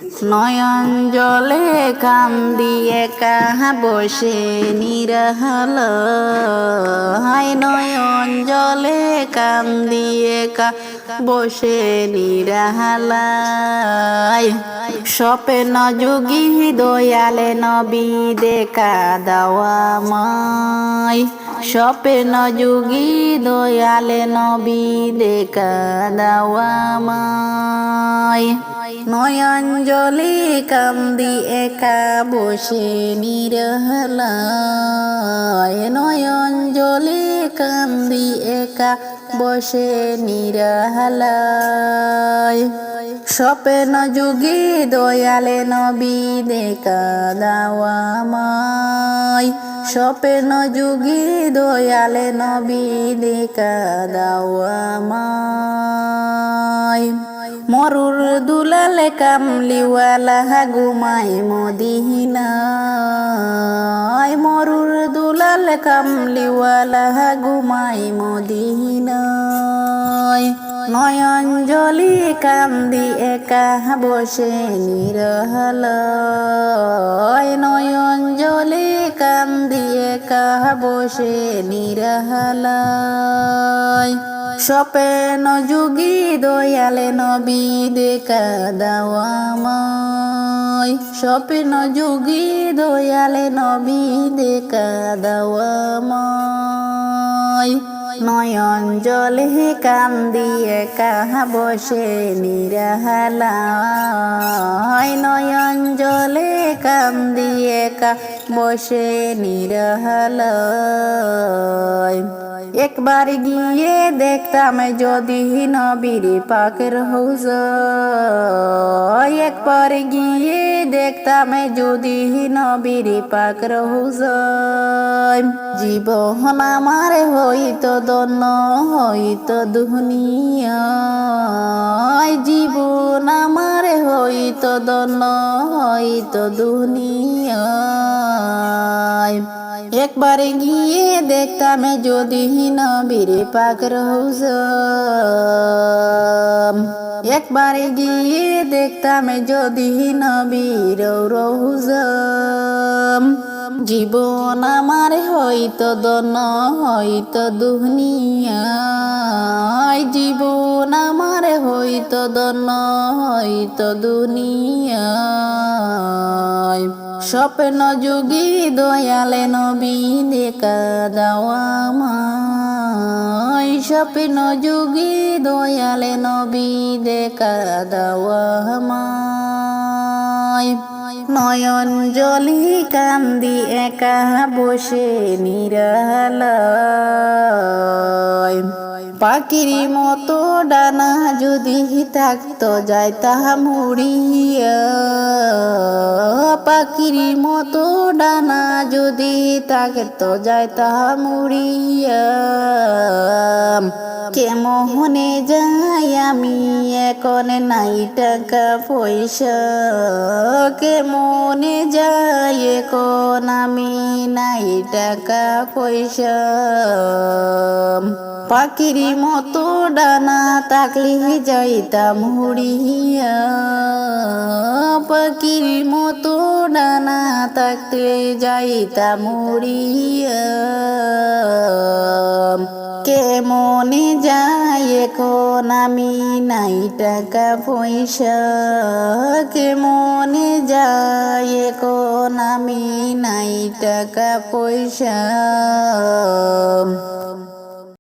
নয়ন জলে কান্দি একা বসে নিরাহায়, নয়ন জলে কান্দি একা বসে নিরাহালায়। স্বপ্ন যোগী দয়ালে নবী দেখা দাওয়া আমায়, স্বপ্ন যোগী দয়ালে নবী দেখা দাওয়া আমায়। নয়ন জলে কান্দি একা বসে নিরালায়, নয়ন জলে কান্দি একা বসে নিরালায়। স্বপ্ন যোগী দয়ালে নবী দেখা দাওয়া আমায়, স্বপ্ন যোগী দয়ালে নবী দেখা দাওয়া আমায়। মরুর দুলালে কামলিওয়ালা ঘুমায় মদিনায়, মরুর দুলালে কামলিওয়ালা ঘুমায় মদিনায়। নয়ন জলে কান্দি একা বসে নিরালায়, নয়ন জলে কান্দি একা বসে নিরালায়। স্বপ্ন যোগী দয়ালে নবী দেখা দাওয়া আমায়, স্বপ্ন যোগী দয়ালে নবী দেখা দাওয়া আমায়। নয়ন জলে কান্দি একা বসে নিরালায়, নয়ন জলে কান্দি একা বসে নিরালায়। একবার গিয়ে দেখতাম যদি নবীর পাকের হুজুর, একবার গিয়ে দেখতাম যদি নবীর পাকের হুজুর। জীবন আমার হইতো ধন্য হইতো দুনিয়ায়, জীবন আমার হইতো ধন্য হইতো দুনিয়ায়। একবার গিয়ে দেখতাম যদি নবীর পাকের হুজুর, একবার গিয়ে দেখতাম যদি নবীর হুজুর। জীবন আমার হইতো ধন্য হইতো দুনিয়ায়, জীবন আমার হইতো ধন্য হইতো দুনিয়ায়। স্বপ্ন যোগী দয়ালে নবী দেখা দাওয়া আমায়, স্বপ্ন যোগী দয়ালে নবী দেখা দাওয়া আমায়। নয়ন জলে কান্দি একা বসে নিরালায়। পাখির মতো ডানা যদি থাকতো যাইতাম উড়িয়া, পাখির মতো ডানা যদি থাকতো যাইতাম উড়িয়া। কেমনে যাই আমি এখন নাই টাকা পয়সা, কেমনে যাই এখন আমি নাই টাকা পয়সা। পাখির মতো ডানা থাকলে যাইতাম উড়িয়া, পাখির মতো ডানা থাকলে যাইতাম উড়িয়া। কেমনে যাই এখন আমি নাই টাকা পয়সা, কেমনে যাই এখন আমি নাই টাকা পয়সা।